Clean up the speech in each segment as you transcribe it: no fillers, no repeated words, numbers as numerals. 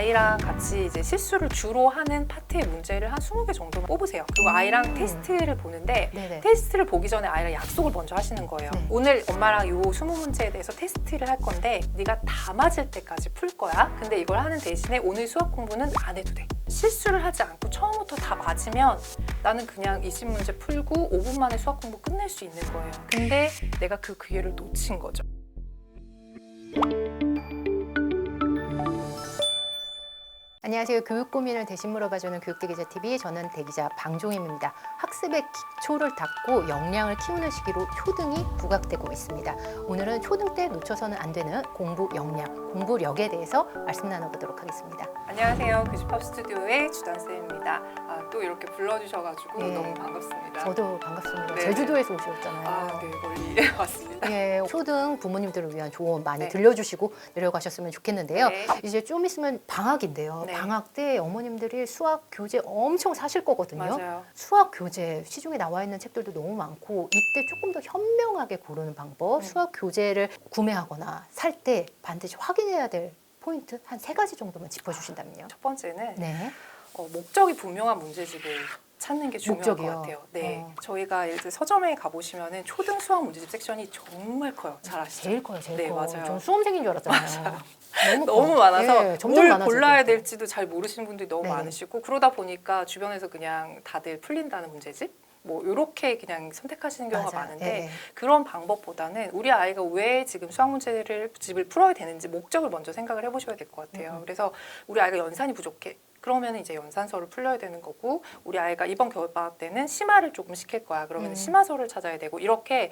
아이랑 같이 이제 실수를 주로 하는 파트의 문제를 한 20개 정도만 뽑으세요. 그리고 아이랑 테스트를 보는데 네네. 테스트를 보기 전에 아이랑 약속을 먼저 하시는 거예요. 네. 오늘 엄마랑 요 20문제에 대해서 테스트를 할 건데 네가 다 맞을 때까지 풀 거야. 근데 이걸 하는 대신에 오늘 수학 공부는 안 해도 돼. 실수를 하지 않고 처음부터 다 맞으면 나는 그냥 20문제 풀고 5분 만에 수학 공부 끝낼 수 있는 거예요. 근데 내가 그 기회를 놓친 거죠. 안녕하세요. 교육 고민을 대신 물어봐주는 교육대기자TV, 저는 대기자 방종임입니다. 학습의 기초를 닦고 역량을 키우는 시기로 초등이 부각되고 있습니다. 오늘은 초등 때 놓쳐서는 안 되는 공부 역량, 공부력에 대해서 말씀 나눠보도록 하겠습니다. 안녕하세요. 교집합 스튜디오의 주단쌤입니다. 또 이렇게 불러주셔가지고 네. 너무 반갑습니다. 저도 반갑습니다. 네. 제주도에서 오셨잖아요. 네, 멀리 왔습니다. 예, 초등 부모님들을 위한 조언 많이 네. 들려주시고 내려가셨으면 좋겠는데요. 네. 이제 좀 있으면 방학인데요. 네. 방학 때 어머님들이 수학 교재 엄청 사실 거거든요. 맞아요. 수학 교재 시중에 나와 있는 책들도 너무 많고 이때 조금 더 현명하게 고르는 방법, 수학 교재를 구매하거나 살 때 반드시 확인해야 될 포인트 한 3가지 정도만 짚어주신다면요. 첫 번째는 네. 목적이 분명한 문제집을 찾는 게 중요할 목적이요? 것 같아요. 네, 어. 저희가 이제 서점에 가보시면은 초등 수학 문제집 섹션이 정말 커요. 잘 아시죠? 제일 커요, 제일 네, 커. 맞아요. 저는 수험생인 줄 알았잖아요. 너무 많아서 예, 점점 뭘 많아지고 골라야 있고. 될지도 잘 모르시는 분들이 너무 네네. 많으시고 그러다 보니까 주변에서 그냥 다들 풀린다는 문제집? 뭐 이렇게 그냥 선택하시는 경우가 맞아요. 많은데 예, 예. 그런 방법보다는 우리 아이가 왜 지금 수학 문제집을 풀어야 되는지 목적을 먼저 생각을 해보셔야 될 것 같아요. 그래서 우리 아이가 연산이 부족해. 그러면 이제 연산서를 풀려야 되는 거고 우리 아이가 이번 겨울방학 때는 심화를 조금 시킬 거야. 그러면 심화서를 찾아야 되고 이렇게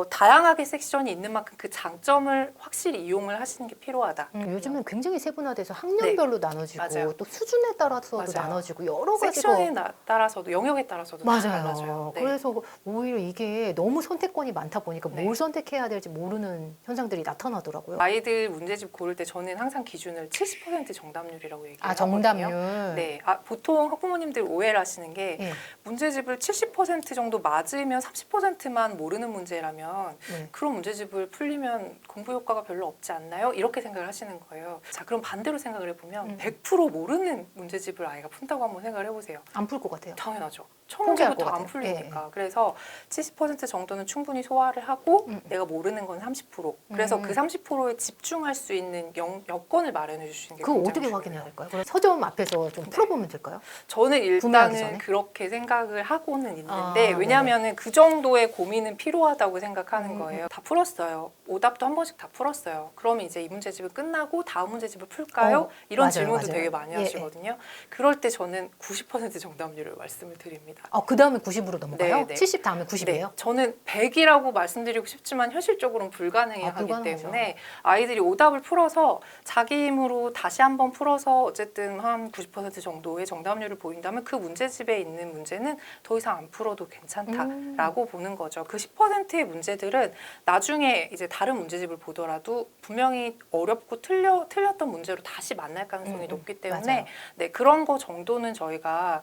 다양하게 섹션이 있는 만큼 그 장점을 확실히 이용을 하시는 게 필요하다. 요즘은 굉장히 세분화돼서 학년별로 나눠지고 맞아요. 또 수준에 따라서도 맞아요. 나눠지고 여러 가지가 섹션에 따라서도 영역에 따라서도 다 달라져요. 맞아요. 네. 그래서 오히려 이게 너무 선택권이 많다 보니까 네. 뭘 선택해야 될지 모르는 현상들이 나타나더라고요. 아이들 문제집 고를 때 저는 항상 기준을 70% 정답률이라고 얘기해요. 아, 정답률. 네, 보통 학부모님들 오해를 하시는 게 예. 문제집을 70% 정도 맞으면 30%만 모르는 문제라면 네. 그런 문제집을 풀리면 공부 효과가 별로 없지 않나요? 이렇게 생각을 하시는 거예요. 자, 그럼 반대로 생각을 해보면 100% 모르는 문제집을 아이가 푼다고 한번 생각을 해보세요. 안 풀 것 같아요. 당연하죠. 포기할 처음부터 것 안 같아요. 풀리니까. 그래서 70% 정도는 충분히 소화를 하고 내가 모르는 건 30%. 그래서 그 30%에 집중할 수 있는 여건을 마련해 주시는 게 그거 굉장히 어떻게 중요해요. 확인해야 될까요? 그럼 서점 앞에서 좀 풀어보면 될까요? 저는 구매하기 일단은 전에? 그렇게 생각을 하고는 있는데 아, 왜냐하면 그 정도의 고민은 필요하다고 생각하는 거예요. 다 풀었어요. 오답도 한 번씩 다 풀었어요. 그러면 이제 이 문제집을 끝나고 다음 문제집을 풀까요? 이런 맞아요, 질문도 맞아요. 되게 많이 예, 하시거든요. 그럴 때 저는 90% 정답률을 말씀을 드립니다. 그 다음에 90으로 넘어가요? 네, 네. 70 다음에 90이에요? 네, 저는 100이라고 말씀드리고 싶지만 현실적으로는 불가능하기 불가능하죠. 때문에 아이들이 오답을 풀어서 자기 힘으로 다시 한번 풀어서 어쨌든 한 90% 정도의 정답률을 보인다면 그 문제집에 있는 문제는 더 이상 안 풀어도 괜찮다라고 보는 거죠. 그 10%의 문제들은 나중에 이제 다른 문제집을 보더라도 분명히 어렵고 틀렸던 문제로 다시 만날 가능성이 높기 때문에 맞아요. 네, 그런 거 정도는 저희가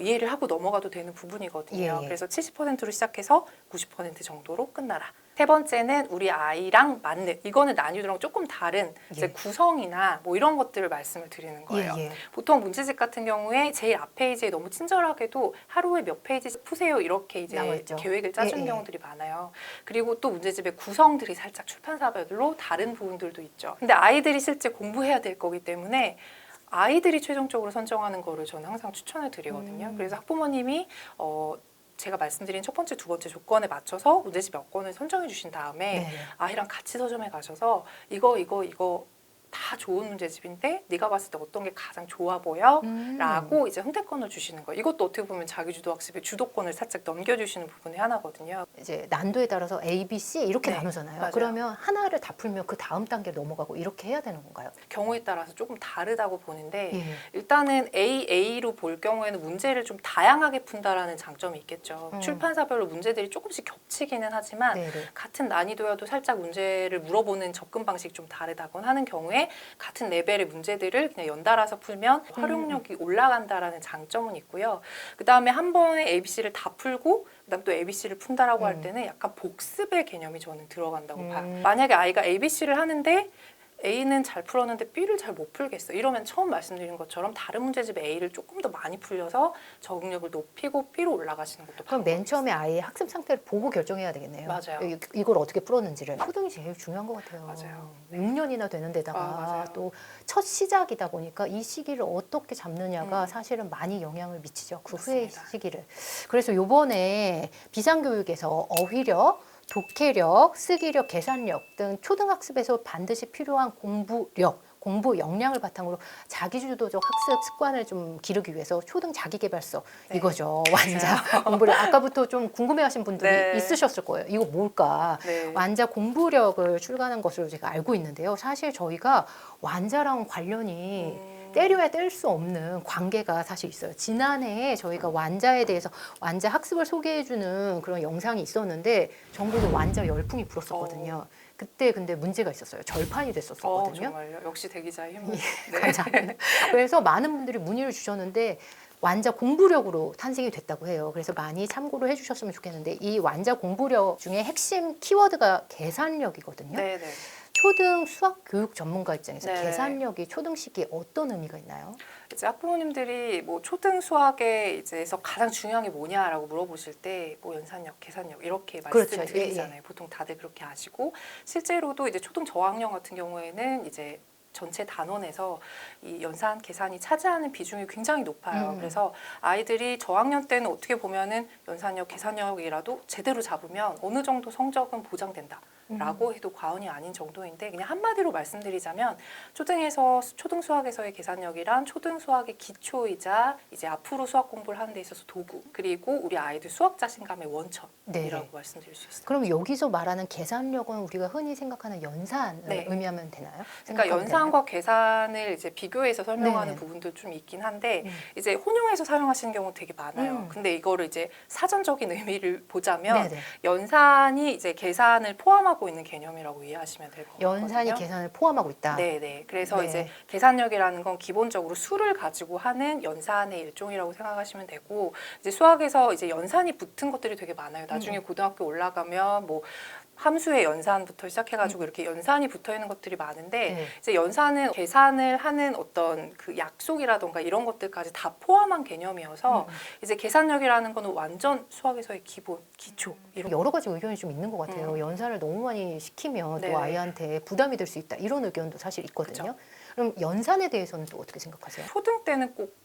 이해를 하고 넘어가도 되는 부분이거든요. 예, 예. 그래서 70%로 시작해서 90% 정도로 끝나라. 세 번째는 우리 아이랑 맞는, 이거는 난이도랑 조금 다른 이제 구성이나 뭐 이런 것들을 말씀을 드리는 거예요. 예, 예. 보통 문제집 같은 경우에 제일 앞 페이지에 너무 친절하게도 하루에 몇 페이지 푸세요 이렇게 이제 나와있죠. 계획을 짜주는 예, 예. 경우들이 많아요. 그리고 또 문제집의 구성들이 살짝 출판사별로 다른 부분들도 있죠. 근데 아이들이 실제 공부해야 될 거기 때문에 아이들이 최종적으로 선정하는 거를 저는 항상 추천을 드리거든요. 그래서 학부모님이 제가 말씀드린 첫 번째, 두 번째 조건에 맞춰서 문제집 몇 권을 선정해 주신 다음에 네. 아이랑 같이 서점에 가셔서 이거 다 좋은 문제집인데 네가 봤을 때 어떤 게 가장 좋아 보여? 라고 이제 선택권을 주시는 거예요. 이것도 어떻게 보면 자기주도 학습의 주도권을 살짝 넘겨주시는 부분의 하나거든요. 이제 난도에 따라서 A, B, C 이렇게 네, 나누잖아요. 맞아요. 그러면 하나를 다 풀면 그 다음 단계로 넘어가고 이렇게 해야 되는 건가요? 경우에 따라서 조금 다르다고 보는데 예. 일단은 A로 볼 경우에는 문제를 좀 다양하게 푼다라는 장점이 있겠죠. 출판사별로 문제들이 조금씩 겹치기는 하지만 네네. 같은 난이도여도 살짝 문제를 물어보는 접근 방식이 좀 다르다곤 하는 경우에 같은 레벨의 문제들을 그냥 연달아서 풀면 활용력이 올라간다라는 장점은 있고요. 그 다음에 한 번에 ABC를 다 풀고 그다음 또 ABC를 푼다라고 할 때는 약간 복습의 개념이 저는 들어간다고 봐요. 만약에 아이가 ABC를 하는데 A는 잘 풀었는데 B를 잘 못 풀겠어. 이러면 처음 말씀드린 것처럼 다른 문제집에 A를 조금 더 많이 풀려서 적응력을 높이고 B로 올라가시는 것도 그럼 맨 방법이 처음에 있어요. 아이의 학습 상태를 보고 결정해야 되겠네요. 맞아요. 이걸 어떻게 풀었는지를. 초등이 제일 중요한 것 같아요. 맞아요. 6년이나 되는 아, 데다가 맞아요. 또 첫 시작이다 보니까 이 시기를 어떻게 잡느냐가 음. 사실은 많이 영향을 미치죠. 그 후의 맞습니다. 시기를. 그래서 요번에 비상교육에서 어휘력, 독해력, 쓰기력, 계산력 등 초등학습에서 반드시 필요한 공부력, 공부 역량을 바탕으로 자기주도적 학습 습관을 좀 기르기 위해서 초등 자기계발서 네. 이거죠. 완자 공부를 아까부터 좀 궁금해하신 분들이 네. 있으셨을 거예요. 이거 뭘까? 네. 완자 공부력을 출간한 것으로 제가 알고 있는데요. 사실 저희가 완자랑 관련이 때려야 뗄 수 없는 관계가 사실 있어요. 지난해에 저희가 완자에 대해서 완자 학습을 소개해주는 그런 영상이 있었는데 전국에 완자 열풍이 불었었거든요. 그때 근데 문제가 있었어요. 절판이 됐었거든요. 정말요? 역시 대기자의 힘을. 네. 감사합니다. 그래서 많은 분들이 문의를 주셨는데 완자 공부력으로 탄생이 됐다고 해요. 그래서 많이 참고를 해주셨으면 좋겠는데 이 완자 공부력 중에 핵심 키워드가 계산력이거든요. 네, 네. 초등 수학 교육 전문가 입장에서 네. 계산력이 초등 시기에 어떤 의미가 있나요? 이제 학부모님들이 뭐 초등 수학에 이제서 가장 중요한 게 뭐냐라고 물어보실 때 뭐 연산력, 계산력 이렇게 그렇죠. 말씀을 드리잖아요. 보통 다들 그렇게 아시고 실제로도 이제 초등 저학년 같은 경우에는 이제 전체 단원에서 이 연산, 계산이 차지하는 비중이 굉장히 높아요. 그래서 아이들이 저학년 때는 어떻게 보면은 연산력, 계산력이라도 제대로 잡으면 어느 정도 성적은 보장된다. 라고 해도 과언이 아닌 정도인데 그냥 한마디로 말씀드리자면 초등 수학에서의 계산력이란 초등 수학의 기초이자 이제 앞으로 수학 공부를 하는 데 있어서 도구 그리고 우리 아이들 수학 자신감의 원천이라고 네. 말씀드릴 수 있어요. 그럼 여기서 말하는 계산력은 우리가 흔히 생각하는 연산을 네. 의미하면 되나요? 그러니까 생각하면 연산과 계산을 이제 비교해서 설명하는 네. 부분도 좀 있긴 한데 음. 이제 혼용해서 사용하시는 경우 되게 많아요. 근데 이거를 이제 사전적인 의미를 보자면 네네. 연산이 이제 계산을 포함하고 있는 개념이라고 이해하시면 될 것 같거든요. 연산이 계산을 포함하고 있다. 네네. 그래서 네. 이제 계산력이라는 건 기본적으로 수를 가지고 하는 연산의 일종이라고 생각하시면 되고 이제 수학에서 이제 연산이 붙은 것들이 되게 많아요. 나중에 고등학교 올라가면 뭐 함수의 연산부터 시작해가지고 이렇게 연산이 붙어 있는 것들이 많은데 네. 이제 연산은 계산을 하는 어떤 그 약속이라던가 이런 것들까지 다 포함한 개념이어서 이제 계산력이라는 거는 완전 수학에서의 기본, 기초 이런 여러 가지 의견이 좀 있는 것 같아요. 연산을 너무 많이 시키면 네네. 또 아이한테 부담이 될 수 있다. 이런 의견도 사실 있거든요. 그럼 연산에 대해서는 또 어떻게 생각하세요? 초등 때는 꼭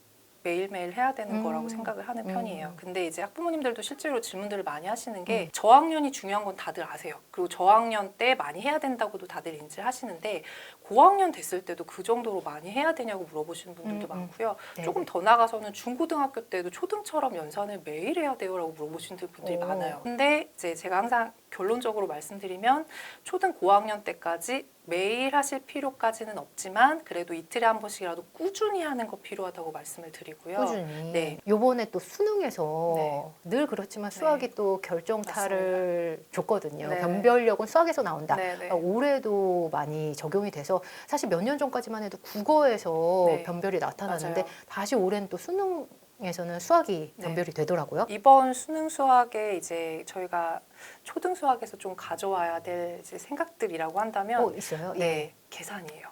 매일매일 해야 되는 거라고 생각을 하는 편이에요. 근데 이제 학부모님들도 실제로 질문들을 많이 하시는 게 저학년이 중요한 건 다들 아세요. 그리고 저학년 때 많이 해야 된다고도 다들 인지를 하시는데 고학년 됐을 때도 그 정도로 많이 해야 되냐고 물어보시는 분들도 많고요. 네네. 조금 더 나가서는 중고등학교 때도 초등처럼 연산을 매일 해야 돼요라고 물어보시는 분들이 오. 많아요. 근데 이제 제가 항상 결론적으로 말씀드리면 초등 고학년 때까지 매일 하실 필요까지는 없지만 그래도 이틀에 한 번씩이라도 꾸준히 하는 거 필요하다고 말씀을 드리고요. 꾸준히. 네. 요번에 또 수능에서 네. 늘 그렇지만 수학이 또 결정타를 줬거든요. 네. 변별력은 수학에서 나온다. 네, 네. 올해도 많이 적용이 돼서 사실 몇 년 전까지만 해도 국어에서 네. 변별이 나타났는데 맞아요. 다시 올해는 또 수능에서는 수학이 네. 변별이 되더라고요. 이번 수능 수학에 이제 저희가 초등 수학에서 좀 가져와야 될 이제 생각들이라고 한다면 있어요? 네, 계산이에요.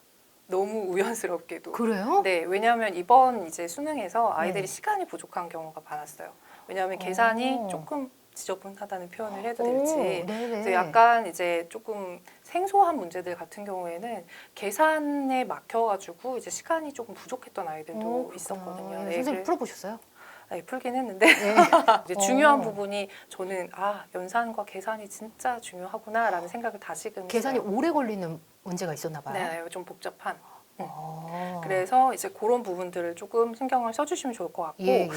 너무 우연스럽게도. 그래요? 네, 왜냐하면 이번 이제 수능에서 아이들이 네. 시간이 부족한 경우가 많았어요. 왜냐하면 계산이 조금 지저분하다는 표현을 해도 될지. 네네. 그래서 약간 이제 조금 생소한 문제들 같은 경우에는 계산에 막혀가지고 이제 시간이 조금 부족했던 아이들도 있었거든요. 네, 선생님 풀어보셨어요? 네, 풀긴 했는데 네. 이제 중요한 부분이 저는 연산과 계산이 진짜 중요하구나라는 생각을 다시금 계산이 했어요. 오래 걸리는 문제가 있었나 봐요. 네, 좀 복잡한. 아. 그래서 이제 그런 부분들을 조금 신경을 써주시면 좋을 것 같고 예, 예.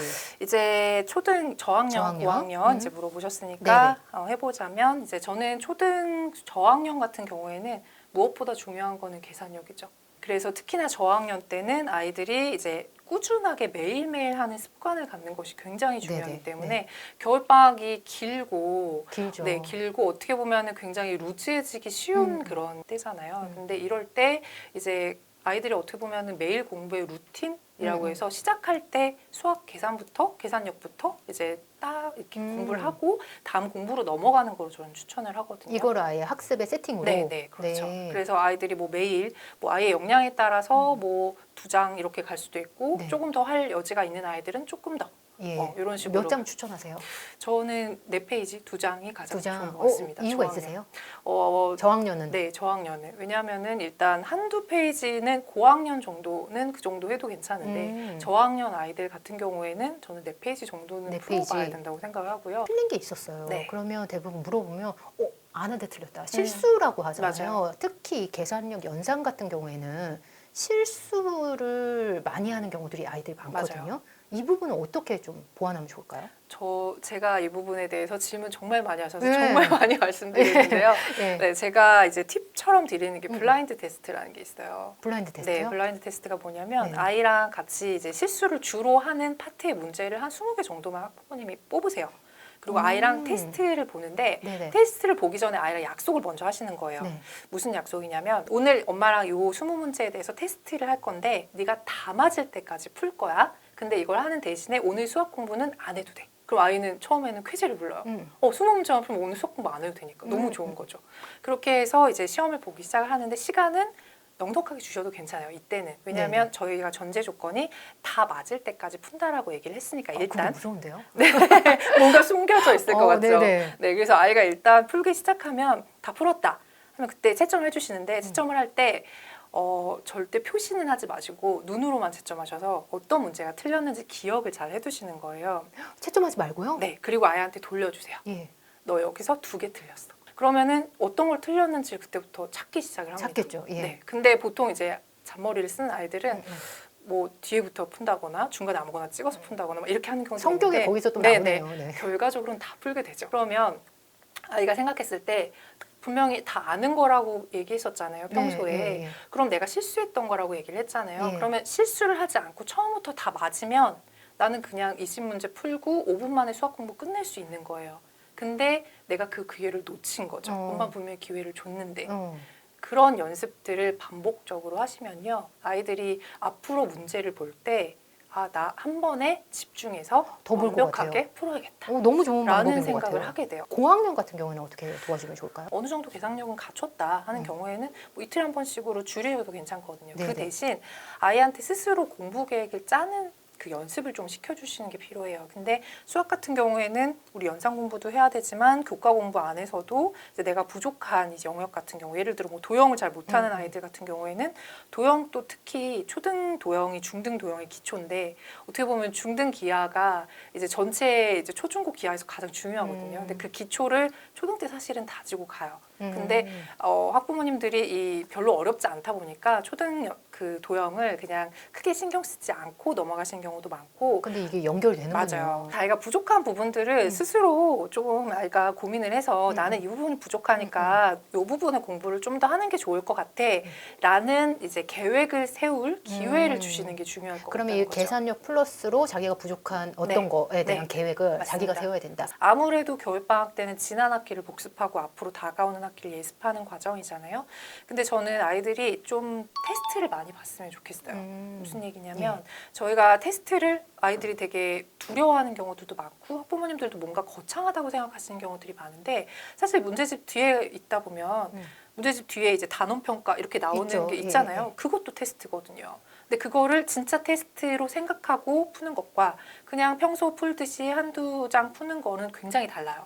이제 초등 저학년, 고학년 이제 물어보셨으니까 해보자면 이제 저는 초등 저학년 같은 경우에는 무엇보다 중요한 거는 계산력이죠. 그래서 특히나 저학년 때는 아이들이 이제 꾸준하게 매일매일 하는 습관을 갖는 것이 굉장히 중요하기 네네, 때문에 네. 겨울방학이 길고 길죠. 네, 길고 어떻게 보면은 굉장히 루즈해지기 쉬운 그런 때잖아요. 근데 이럴 때 이제 아이들이 어떻게 보면은 매일 공부의 루틴이라고 해서 시작할 때 수학 계산부터 계산력부터 이제 딱 이렇게 공부를 하고 다음 공부로 넘어가는 거로 저는 추천을 하거든요. 이걸 아예 학습의 세팅으로. 네, 그렇죠. 네. 그래서 아이들이 뭐 매일 뭐 아이의 역량에 따라서 뭐 2장 이렇게 갈 수도 있고 네. 조금 더 할 여지가 있는 아이들은 조금 더 예. 이런 식으로. 몇 장 추천하세요? 저는 4페이지 2장이 가장 2장. 좋은 것 같습니다. 이유가 저학년. 있으세요? 저학년은? 네, 저학년은. 왜냐하면은 일단 한두 페이지는 고학년 정도는 그 정도 해도 괜찮은데 저학년 아이들 같은 경우에는 저는 4페이지 정도는 4페이지. 풀어봐야 된다고 생각을 하고요. 틀린 게 있었어요. 네. 그러면 대부분 물어보면 아는데 틀렸다. 실수라고 하잖아요. 맞아요. 특히 계산력 연산 같은 경우에는 실수를 많이 하는 경우들이 아이들이 많거든요. 맞아요. 이 부분은 어떻게 좀 보완하면 좋을까요? 제가 이 부분에 대해서 질문 정말 많이 하셔서 네. 정말 많이 말씀드리는데요. 네. 네, 제가 이제 팁처럼 드리는 게 블라인드 테스트라는 게 있어요. 블라인드 테스트요? 네, 블라인드 테스트가 뭐냐면 네. 아이랑 같이 이제 실수를 주로 하는 파트의 문제를 한 20개 정도만 학부모님이 뽑으세요. 그리고 아이랑 테스트를 보는데 네네. 테스트를 보기 전에 아이랑 약속을 먼저 하시는 거예요. 네. 무슨 약속이냐면 오늘 엄마랑 요 20문제에 대해서 테스트를 할 건데 네가 다 맞을 때까지 풀 거야. 근데 이걸 하는 대신에 오늘 수학 공부는 안 해도 돼. 그럼 아이는 처음에는 쾌재를 불러요. 20문제만 풀면 오늘 수학 공부 안 해도 되니까 너무 좋은 거죠. 그렇게 해서 이제 시험을 보기 시작을 하는데 시간은 넉넉하게 주셔도 괜찮아요. 이때는. 왜냐하면 저희가 전제 조건이 다 맞을 때까지 푼다라고 얘기를 했으니까 그게 일단 무서운데요? 뭔가 숨겨져 있을 것 같죠. 네네. 네, 그래서 아이가 일단 풀기 시작하면 다 풀었다 하면 그때 채점을 해주시는데 채점을 할 때 절대 표시는 하지 마시고 눈으로만 채점하셔서 어떤 문제가 틀렸는지 기억을 잘 해두시는 거예요. 채점하지 말고요? 네, 그리고 아이한테 돌려주세요. 예. 너 여기서 2개 틀렸어. 그러면은 어떤 걸 틀렸는지 그때부터 찾기 시작을 합니다. 찾겠죠. 예. 네, 근데 보통 이제 잔머리를 쓰는 아이들은 뭐 뒤에부터 푼다거나 중간에 아무거나 찍어서 푼다거나 막 이렇게 하는 경우도 성격이 있는데 거기서 또 네네. 나오네요. 네. 결과적으로는 다 풀게 되죠. 그러면 아이가 생각했을 때 분명히 다 아는 거라고 얘기했었잖아요, 평소에. 네. 그럼 내가 실수했던 거라고 얘기를 했잖아요. 예. 그러면 실수를 하지 않고 처음부터 다 맞으면 나는 그냥 20문제 풀고 5분 만에 수학 공부 끝낼 수 있는 거예요. 근데 내가 그 기회를 놓친 거죠. 엄마 분명히 기회를 줬는데. 그런 연습들을 반복적으로 하시면요. 아이들이 앞으로 문제를 볼 때 나 한 번에 집중해서 더 볼 것 완벽하게 풀어야겠다. 너무 좋은 라는 방법인 것 생각을 같아요. 하게 돼요. 고학년 같은 경우는 어떻게 도와주면 좋을까요? 어느 정도 계산력은 갖췄다 하는 경우에는 뭐 이틀에 한 번씩으로 줄여도 괜찮거든요. 네네. 그 대신 아이한테 스스로 공부 계획을 짜는 그 연습을 좀 시켜주시는 게 필요해요. 근데 수학 같은 경우에는 우리 연산 공부도 해야 되지만 교과 공부 안에서도 이제 내가 부족한 이제 영역 같은 경우, 예를 들어 뭐 도형을 잘 못하는 아이들 같은 경우에는 도형도 특히 초등 도형이 중등 도형의 기초인데 어떻게 보면 중등 기하가 이제 전체 이제 초중고 기하에서 가장 중요하거든요. 근데 그 기초를 초등 때 사실은 다지고 가요. 근데 학부모님들이 이 별로 어렵지 않다 보니까 초등 그 도형을 그냥 크게 신경 쓰지 않고 넘어가신 경우도 많고. 근데 이게 연결되는군요. 맞아요. 아이가 부족한 부분들을 스스로 조금 아이가 고민을 해서 나는 이 부분이 부족하니까 이 부분의 공부를 좀 더 하는 게 좋을 것 같아 라는 이제 계획을 세울 기회를 주시는 게 중요할 것 같아요. 그러면 이 계산력 플러스로 자기가 부족한 어떤 네. 거에 대한 네. 계획을 맞습니다. 자기가 세워야 된다. 아무래도 겨울방학 때는 지난 학기를 복습하고 앞으로 다가오는 학기를 예습하는 과정이잖아요. 근데 저는 아이들이 좀 테스트를 많이 봤으면 좋겠어요. 무슨 얘기냐면 저희가 테스트를 아이들이 되게 두려워하는 경우들도 많고 학부모님들도 뭔가 거창하다고 생각하시는 경우들이 많은데 사실 문제집 뒤에 있다 보면 문제집 뒤에 이제 단원평가 이렇게 나오는 있죠. 게 있잖아요. 그것도 테스트거든요. 근데 그거를 진짜 테스트로 생각하고 푸는 것과 그냥 평소 풀듯이 한두 장 푸는 거는 굉장히 달라요.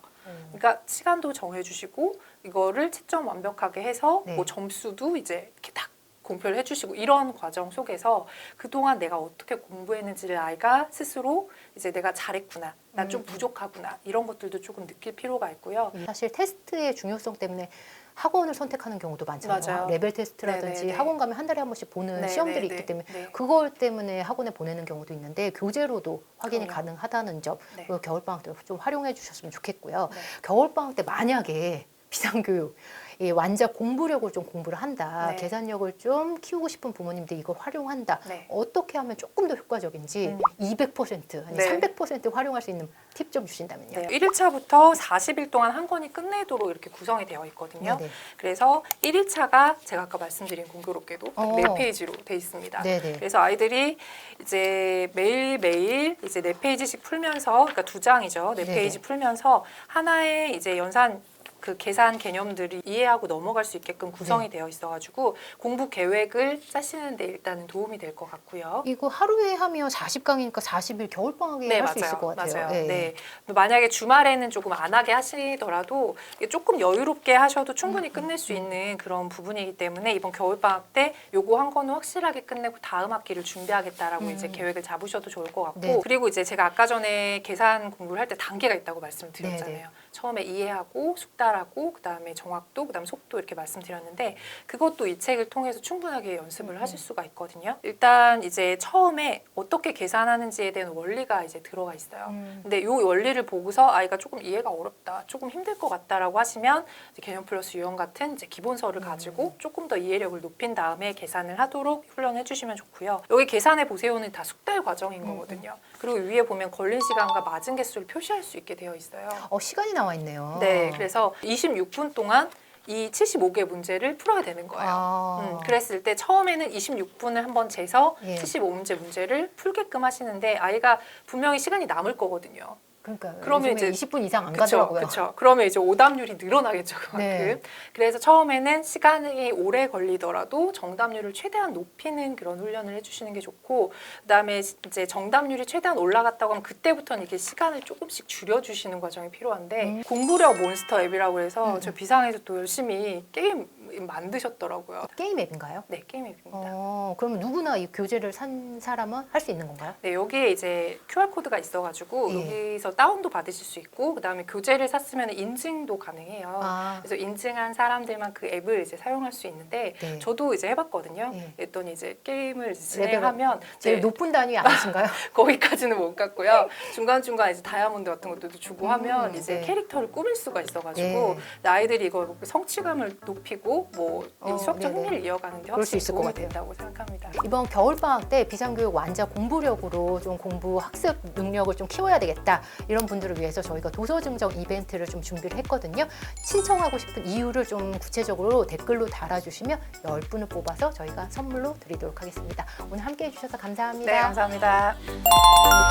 그러니까 시간도 정해주시고 이거를 채점 완벽하게 해서 뭐 점수도 이제 이렇게 딱 공표를 해주시고 이런 과정 속에서 그동안 내가 어떻게 공부했는지를 아이가 스스로 이제 내가 잘했구나, 난 좀 부족하구나 이런 것들도 조금 느낄 필요가 있고요. 사실 테스트의 중요성 때문에 학원을 선택하는 경우도 많잖아요. 맞아요. 레벨 테스트라든지 네네네. 학원 가면 한 달에 한 번씩 보는 네네네. 시험들이 있기 때문에 네. 그걸 때문에 학원에 보내는 경우도 있는데 교재로도 확인이 그럼요. 가능하다는 점 네. 그리고 겨울방학 때 좀 활용해 주셨으면 좋겠고요. 네. 겨울방학 때 만약에 비상교육 이 완자 공부력을 좀 공부를 한다. 네. 계산력을 좀 키우고 싶은 부모님들 이걸 활용한다. 네. 어떻게 하면 조금 더 효과적인지 200% 아니 네. 300% 활용할 수 있는 팁 좀 주신다면요. 네, 1일차부터 40일 동안 한 권이 끝내도록 이렇게 구성이 되어 있거든요. 네네. 그래서 1일차가 제가 아까 말씀드린 공교롭게도 어. 4페이지로 돼 있습니다. 네네. 그래서 아이들이 이제 매일매일 이제 4페이지씩 풀면서, 그러니까 2장이죠. 4페이지 네네. 풀면서 하나의 이제 연산 그 계산 개념들이 이해하고 넘어갈 수 있게끔 구성이 네. 되어 있어가지고 공부 계획을 짜시는데 일단은 도움이 될 것 같고요. 이거 하루에 하면 40강이니까 40일 겨울방학에 네, 할 수 있을 것 같아요. 맞아요. 네. 만약에 주말에는 조금 안 하게 하시더라도 이게 조금 여유롭게 하셔도 충분히 끝낼 수 있는 그런 부분이기 때문에 이번 겨울방학 때 요거 한 권은 확실하게 끝내고 다음 학기를 준비하겠다라고 이제 계획을 잡으셔도 좋을 것 같고 네. 그리고 이제 제가 아까 전에 계산 공부를 할 때 단계가 있다고 말씀드렸잖아요. 네, 네. 처음에 이해하고 숙달하고 그다음에 정확도 그다음에 속도 이렇게 말씀드렸는데 그것도 이 책을 통해서 충분하게 연습을 하실 수가 있거든요. 일단 이제 처음에 어떻게 계산하는지에 대한 원리가 이제 들어가 있어요. 근데 이 원리를 보고서 아이가 조금 이해가 어렵다, 조금 힘들 것 같다라고 하시면 이제 개념 플러스 유형 같은 이제 기본서를 가지고 조금 더 이해력을 높인 다음에 계산을 하도록 훈련해 주시면 좋고요. 여기 계산해 보세요는 다 숙달 과정인 거거든요. 그리고 위에 보면 걸린 시간과 맞은 개수를 표시할 수 있게 되어 있어요. 시간이 나와 있네요. 네, 그래서 26분 동안 이 75개 문제를 풀어야 되는 거예요. 그랬을 때 처음에는 26분을 한번 재서 예. 75문제 문제를 풀게끔 하시는데 아이가 분명히 시간이 남을 거거든요. 그러니까 그러면 요즘에 이제 20분 이상 안 가더라고요. 그렇죠. 그러면 이제 오답률이 늘어나겠죠, 그만큼. 네. 그래서 처음에는 시간이 오래 걸리더라도 정답률을 최대한 높이는 그런 훈련을 해주시는 게 좋고, 그다음에 이제 정답률이 최대한 올라갔다고 하면 그때부터는 이렇게 시간을 조금씩 줄여주시는 과정이 필요한데 공부력 몬스터 앱이라고 해서 저 비상에서 또 열심히 게임 만드셨더라고요. 게임 앱인가요? 네, 게임 앱입니다. 그러면 누구나 이 교재를 산 사람은 할 수 있는 건가요? 네, 여기에 이제 QR 코드가 있어가지고 예. 여기서 다운도 받으실 수 있고 그다음에 교재를 샀으면 인증도 가능해요. 아. 그래서 인증한 사람들만 그 앱을 이제 사용할 수 있는데 네. 저도 이제 해봤거든요. 예. 그랬더니 이제 게임을 진행하면 제일 네, 높은 단위 아니신가요? 거기까지는 못 갔고요. 중간중간 이제 다이아몬드 같은 것도 주고 하면 이제 네. 캐릭터를 꾸밀 수가 있어가지고 예. 아이들이 이거 성취감을 높이고 뭐 이 수학적 네네. 흥미를 이어가는 데 그럴 수 확실히 있을 것 도움이 같아요. 된다고 생각합니다. 이번 겨울방학 때 비상교육 완자 공부력으로 좀 공부 학습 능력을 좀 키워야 되겠다 이런 분들을 위해서 저희가 도서 증정 이벤트를 좀 준비를 했거든요. 신청하고 싶은 이유를 좀 구체적으로 댓글로 달아주시면 10분을 뽑아서 저희가 선물로 드리도록 하겠습니다. 오늘 함께해 주셔서 감사합니다. 네, 감사합니다.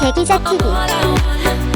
대기자 TV